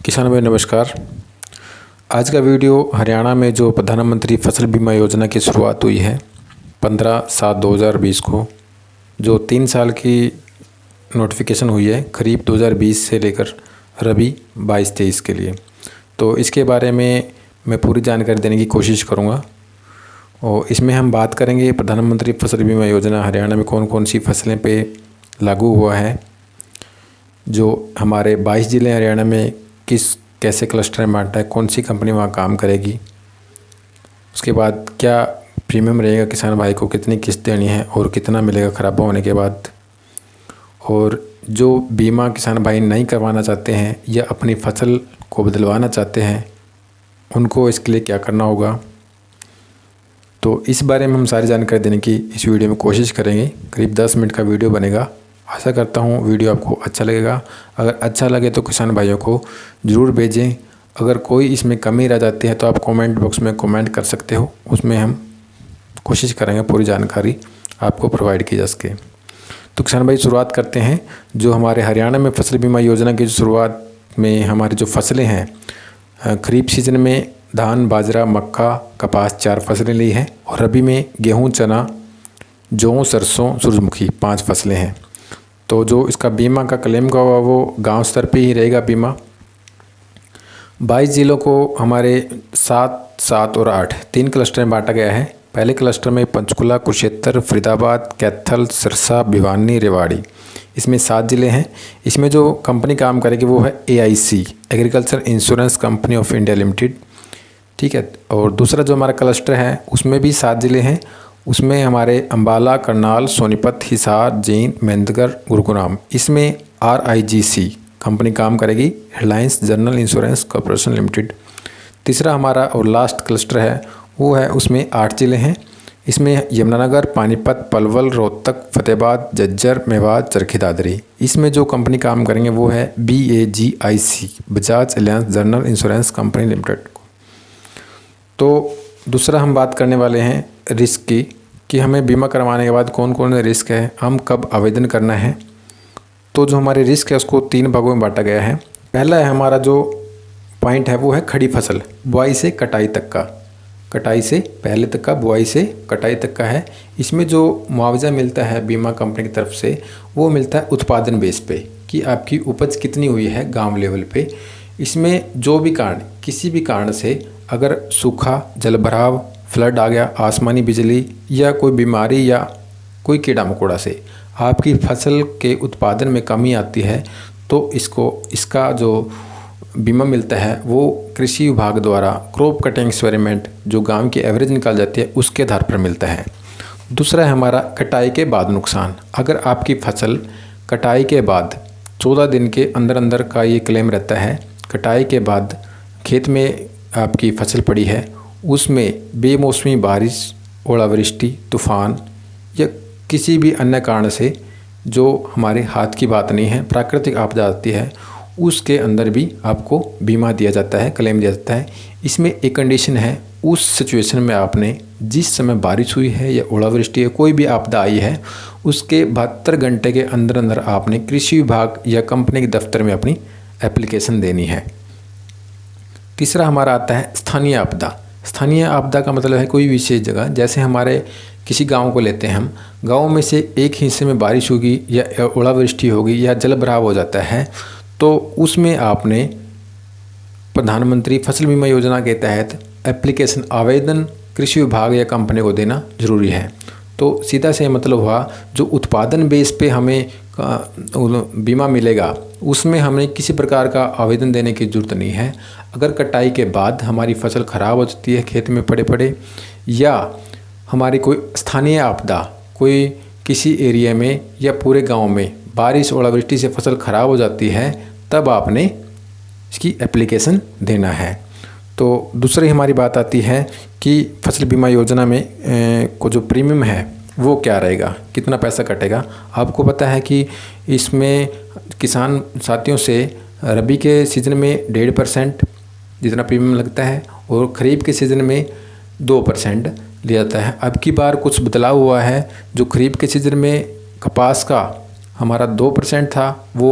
किसान भाई नमस्कार। आज का वीडियो हरियाणा में जो प्रधानमंत्री फसल बीमा योजना की शुरुआत हुई है 15/7/2020 को, जो 3 साल की नोटिफिकेशन हुई है खरीफ 2020 से लेकर रबी 22-23 के लिए, तो इसके बारे में मैं पूरी जानकारी देने की कोशिश करूँगा। और इसमें हम बात करेंगे प्रधानमंत्री फसल बीमा योजना हरियाणा में कौन कौन सी फसलें पे लागू हुआ है, जो हमारे 22 ज़िले हरियाणा में कैसे क्लस्टर में बांटा है, कौन सी कंपनी वहाँ काम करेगी, उसके बाद क्या प्रीमियम रहेगा, किसान भाई को कितनी किस्त देनी है और कितना मिलेगा खराबा होने के बाद, और जो बीमा किसान भाई नहीं करवाना चाहते हैं या अपनी फसल को बदलवाना चाहते हैं उनको इसके लिए क्या करना होगा। तो इस बारे में हम सारी जानकारी देने की इस वीडियो में कोशिश करेंगे। करीब 10 मिनट का वीडियो बनेगा। आशा करता हूँ वीडियो आपको अच्छा लगेगा। अगर अच्छा लगे तो किसान भाइयों को ज़रूर भेजें। अगर कोई इसमें कमी रह जाती है तो आप कमेंट बॉक्स में कमेंट कर सकते हो, उसमें हम कोशिश करेंगे पूरी जानकारी आपको प्रोवाइड की जा सके। तो किसान भाई शुरुआत करते हैं। जो हमारे हरियाणा में फसल बीमा योजना की शुरुआत में हमारी जो फसलें हैं, खरीफ सीजन में धान, बाजरा, मक्का, कपास 4 फसलें ली हैं और रबी में गेहूँ, चना, जौ, सरसों, सूरजमुखी 5 फसलें हैं। तो जो इसका बीमा का क्लेम का होगा वो गांव स्तर पे ही रहेगा बीमा। 22 ज़िलों को हमारे 7, 7 और 8 3 क्लस्टर में बांटा गया है। पहले क्लस्टर में पंचकुला, कुरुक्षेत्र, फरीदाबाद, कैथल, सिरसा, भिवानी, रेवाड़ी, इसमें 7 ज़िले हैं। इसमें जो कंपनी काम करेगी वो है AIC, agriculture insurance company of India limited, ठीक है। और दूसरा जो हमारा क्लस्टर है उसमें भी 7 ज़िले हैं। उसमें हमारे अम्बाला, करनाल, सोनीपत, हिसार, जींद, महेंद्रगढ़, गुरुग्राम, इसमें RIGC कंपनी काम करेगी, Reliance general insurance corporation limited. तीसरा हमारा और लास्ट क्लस्टर है वो है, उसमें 8 ज़िले हैं। इसमें यमुनानगर, पानीपत, पलवल, रोहतक, फतेहाबाद, झज्जर, मेवात, चरखी दादरी, इसमें जो कंपनी काम करेंगे वो है BAGIC, Bajaj Alliance general insurance company limited. तो दूसरा हम बात करने वाले हैं रिस्क की, कि हमें बीमा करवाने के बाद कौन कौन से रिस्क है, हम कब आवेदन करना है। तो जो हमारे रिस्क है उसको 3 भागों में बांटा गया है। पहला है हमारा जो पॉइंट है वो है खड़ी फसल, बुआई से कटाई तक का, कटाई से पहले तक का, बुआई से कटाई तक का है। इसमें जो मुआवजा मिलता है बीमा कंपनी की तरफ से वो मिलता है उत्पादन बेस पे, कि आपकी उपज कितनी हुई है गाँव लेवल पे। इसमें जो भी कारण, किसी भी कारण से अगर सूखा, जलभराव, फ्लड आ गया, आसमानी बिजली या कोई बीमारी या कोई कीड़ा मकोड़ा से आपकी फसल के उत्पादन में कमी आती है तो इसका जो बीमा मिलता है वो कृषि विभाग द्वारा क्रॉप कटिंग एक्सपेरिमेंट जो गांव की एवरेज निकाल जाती है उसके आधार पर मिलता है। दूसरा है हमारा कटाई के बाद नुकसान। अगर आपकी फसल कटाई के बाद 14 दिन के अंदर अंदर का ये क्लेम रहता है, कटाई के बाद खेत में आपकी फसल पड़ी है, उसमें बेमौसमी बारिश, ओलावृष्टि, तूफान या किसी भी अन्य कारण से जो हमारे हाथ की बात नहीं है, प्राकृतिक आपदा आती है, उसके अंदर भी आपको बीमा दिया जाता है, क्लेम दिया जाता है। इसमें एक कंडीशन है, उस सिचुएशन में आपने जिस समय बारिश हुई है या ओलावृष्टि है, कोई भी आपदा आई है, उसके 72 घंटे के अंदर अंदर आपने कृषि विभाग या कंपनी के दफ्तर में अपनी एप्लीकेशन देनी है। तीसरा हमारा आता है स्थानीय आपदा। स्थानीय आपदा का मतलब है कोई विशेष जगह, जैसे हमारे किसी गांव को लेते हैं हम, गांव में से एक हिस्से में बारिश होगी या ओलावृष्टि होगी या जलभराव हो जाता है, तो उसमें आपने प्रधानमंत्री फसल बीमा योजना के तहत एप्लीकेशन, आवेदन कृषि विभाग या कंपनी को देना जरूरी है। तो सीधा से मतलब हुआ जो उत्पादन बेस पे हमें बीमा मिलेगा उसमें हमें किसी प्रकार का आवेदन देने की ज़रूरत नहीं है। अगर कटाई के बाद हमारी फसल ख़राब हो जाती है खेत में पड़े पड़े, या हमारी कोई स्थानीय आपदा, कोई किसी एरिया में या पूरे गांव में बारिश ओलावृष्टि से फसल ख़राब हो जाती है, तब आपने इसकी एप्लीकेशन देना है। तो दूसरी हमारी बात आती है कि फसल बीमा योजना में को जो प्रीमियम है वो क्या रहेगा, कितना पैसा कटेगा। आपको पता है कि इसमें किसान साथियों से रबी के सीज़न में 1.5% जितना प्रीमियम लगता है और ख़रीफ के सीज़न में 2% लिया जाता है। अब की बार कुछ बदलाव हुआ है, जो ख़रीफ के सीज़न में कपास का हमारा 2% था वो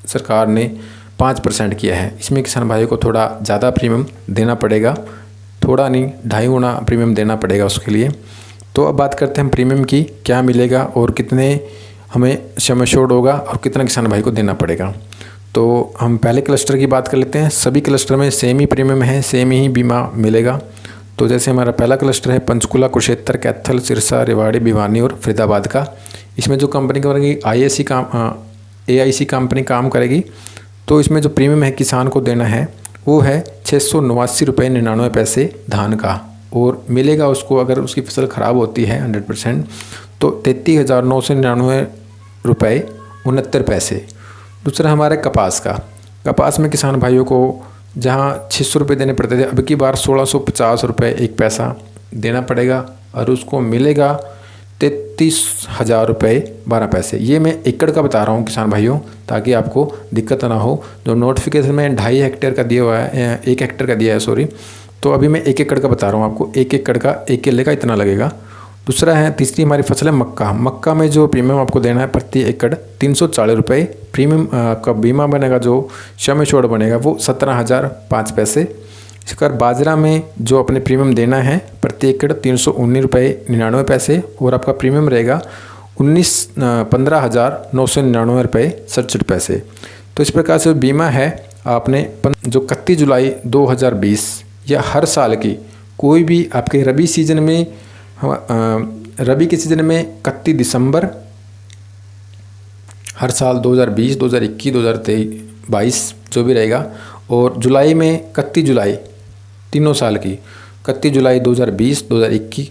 सरकार ने 5% किया है। इसमें किसान भाइयों को थोड़ा ज़्यादा प्रीमियम देना पड़ेगा, थोड़ा नहीं 2.5 गुना प्रीमियम देना पड़ेगा उसके लिए। तो अब बात करते हैं प्रीमियम की, क्या मिलेगा और कितने हमें सम एश्योर्ड होगा और कितना किसान भाई को देना पड़ेगा। तो हम पहले क्लस्टर की बात कर लेते हैं। सभी क्लस्टर में सेम ही प्रीमियम है, सेम ही बीमा मिलेगा। तो जैसे हमारा पहला क्लस्टर है पंचकुला, कुरुक्षेत्र, कैथल, सिरसा, रेवाड़ी, भिवानी और फरीदाबाद का। इसमें जो कंपनी करेगी AIC कंपनी काम करेगी। तो इसमें जो प्रीमियम है किसान को देना है वो है 689 रुपये 99 पैसे धान का, और मिलेगा उसको अगर उसकी फसल ख़राब होती है 100% तो 33,999 रुपये 69 पैसे। दूसरा हमारा कपास का। कपास में किसान भाइयों को जहाँ 600 रुपये देने पड़ते थे, अब की बार 1650 रुपये 1 पैसा देना पड़ेगा और उसको मिलेगा 33,000 रुपये 12 पैसे। ये मैं एकड़ का बता रहा हूँ किसान भाइयों, ताकि आपको दिक्कत ना हो। जो नोटिफिकेशन में 2.5 हेक्टेयर का दिया हुआ है, 1 हेक्टेयर का दिया है सॉरी, तो अभी मैं 1 एकड़ का बता रहा हूँ आपको। 1 एकड़ का 1 किले का इतना लगेगा। दूसरा है, तीसरी हमारी फसल है मक्का। मक्का में जो प्रीमियम आपको देना है प्रति एकड़ 340 रुपये प्रीमियम का बीमा बनेगा, जो सम एश्योर्ड बनेगा वो 17,005 पैसे। इसके बाद बाजरा में जो अपने प्रीमियम देना है प्रति एकड़ 319 रुपये 99 पैसे, और आपका प्रीमियम रहेगा 15,999 रुपये 67 पैसे। तो इस प्रकार से बीमा है आपने जो 31 जुलाई 2020 या हर साल की कोई भी आपके रबी सीजन में, रबी के सीजन में 31 दिसंबर हर साल 2020, 2021, 2022 जो भी रहेगा, और जुलाई में 31 जुलाई, तीनों साल की 31 जुलाई 2020, 2021,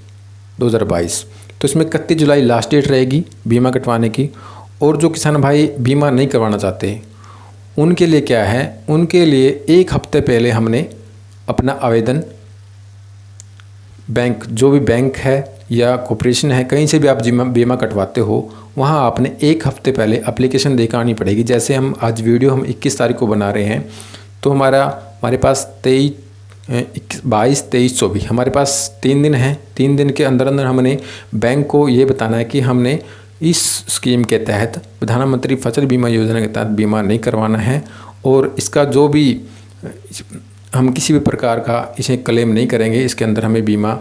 2022। तो इसमें 31 जुलाई लास्ट डेट रहेगी बीमा कटवाने की। और जो किसान भाई बीमा नहीं करवाना चाहते उनके लिए क्या है, उनके लिए 1 हफ्ते पहले हमने अपना आवेदन बैंक, जो भी बैंक है या कॉर्पोरेशन है, कहीं से भी आप बीमा कटवाते हो, वहाँ आपने 1 हफ्ते पहले एप्लीकेशन देकर आनी पड़ेगी। जैसे हम आज वीडियो हम 21 तारीख को बना रहे हैं, तो हमारे पास 22, 23, 24 हमारे पास 3 दिन हैं। 3 दिन के अंदर अंदर हमने बैंक को ये बताना है कि हमने इस स्कीम के तहत, प्रधानमंत्री फसल बीमा योजना के तहत बीमा नहीं करवाना है, और इसका जो भी हम किसी भी प्रकार का इसे क्लेम नहीं करेंगे, इसके अंदर हमें बीमा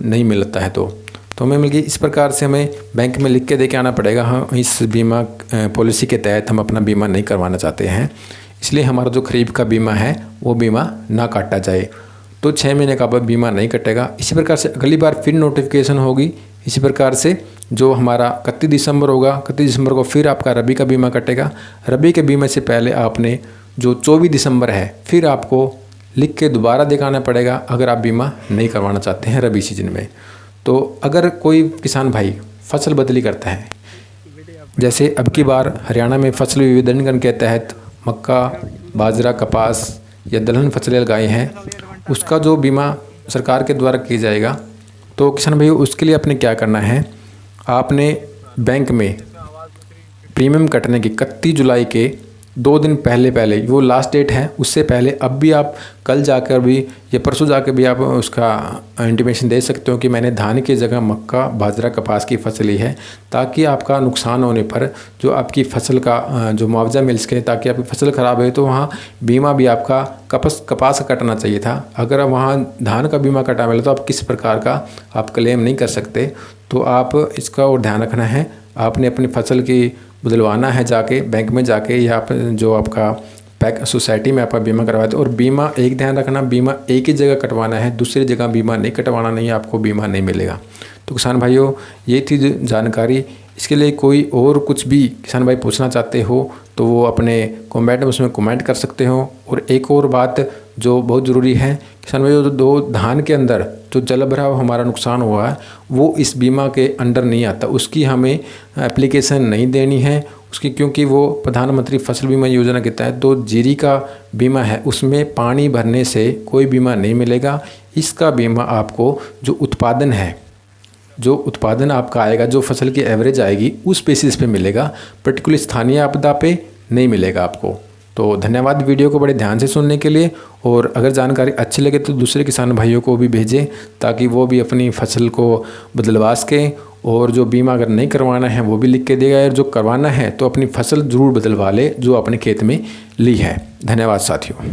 नहीं मिलता है। तो हमें मिल गई। इस प्रकार से हमें बैंक में लिख के दे के आना पड़ेगा, हम इस बीमा पॉलिसी के तहत हम अपना बीमा नहीं करवाना चाहते हैं, इसलिए हमारा जो खरीफ का बीमा है वो बीमा ना काटा जाए। तो 6 महीने का बाद बीमा नहीं कटेगा। इसी प्रकार से अगली बार फिर नोटिफिकेशन होगी। इसी प्रकार से जो हमारा 31 दिसंबर होगा, 31 दिसंबर को फिर आपका रबी का बीमा कटेगा। रबी के बीमा से पहले आपने जो 24 दिसंबर है फिर आपको लिख के दोबारा दिखाना पड़ेगा, अगर आप बीमा नहीं करवाना चाहते हैं रबी सीजन में। तो अगर कोई किसान भाई फसल बदली करता है, जैसे अब की बार हरियाणा में फसल विविधीकरण के तहत मक्का, बाजरा, कपास या दलहन फसलें लगाई हैं, उसका जो बीमा सरकार के द्वारा किया जाएगा, तो किसान भाई उसके लिए आपने क्या करना है, आपने बैंक में प्रीमियम कटने की 31 जुलाई के 2 दिन पहले वो लास्ट डेट है, उससे पहले अब भी आप कल जाकर भी या परसों जाकर भी आप उसका इंटीमेशन दे सकते हो कि मैंने धान की जगह मक्का, बाजरा, कपास की फसल ली है, ताकि आपका नुकसान होने पर जो आपकी फसल का जो मुआवजा मिल सके, ताकि आपकी फसल ख़राब है तो वहाँ बीमा भी आपका कपास का कटना चाहिए था। अगर वहाँ धान का बीमा कटा मिला तो आप किस प्रकार का आप क्लेम नहीं कर सकते। तो आप इसका और ध्यान रखना है, आपने अपनी फसल की बदलवाना है जाके बैंक में जाके, या आप जो आपका पैक सोसाइटी में आपका बीमा करवाते। और बीमा एक ध्यान रखना, बीमा एक ही जगह कटवाना है, दूसरी जगह बीमा नहीं कटवाना, नहीं आपको बीमा नहीं मिलेगा। तो किसान भाइयों ये थी जानकारी। इसके लिए कोई और कुछ भी किसान भाई पूछना चाहते हो तो वो अपने कमेंट में उसमें कमेंट कर सकते हो। और एक और बात जो बहुत ज़रूरी है किसान भाई, जो धान के अंदर जो जल भराव हमारा नुकसान हुआ है वो इस बीमा के अंडर नहीं आता, उसकी हमें एप्लीकेशन नहीं देनी है उसकी, क्योंकि वो प्रधानमंत्री फसल बीमा योजना के तहत जो जीरी का बीमा है उसमें पानी भरने से कोई बीमा नहीं मिलेगा। इसका बीमा आपको जो उत्पादन है, जो उत्पादन आपका आएगा, जो फसल की एवरेज आएगी उस बेसिस पे मिलेगा, पर्टिकुलर स्थानीय आपदा पे नहीं मिलेगा आपको। तो धन्यवाद वीडियो को बड़े ध्यान से सुनने के लिए, और अगर जानकारी अच्छी लगे तो दूसरे किसान भाइयों को भी भेजें ताकि वो भी अपनी फसल को बदलवा सकें और जो बीमा अगर नहीं करवाना है वो भी लिख के देगा, और जो करवाना है तो अपनी फसल ज़रूर बदलवा ले जो अपने खेत में ली है। धन्यवाद साथियों।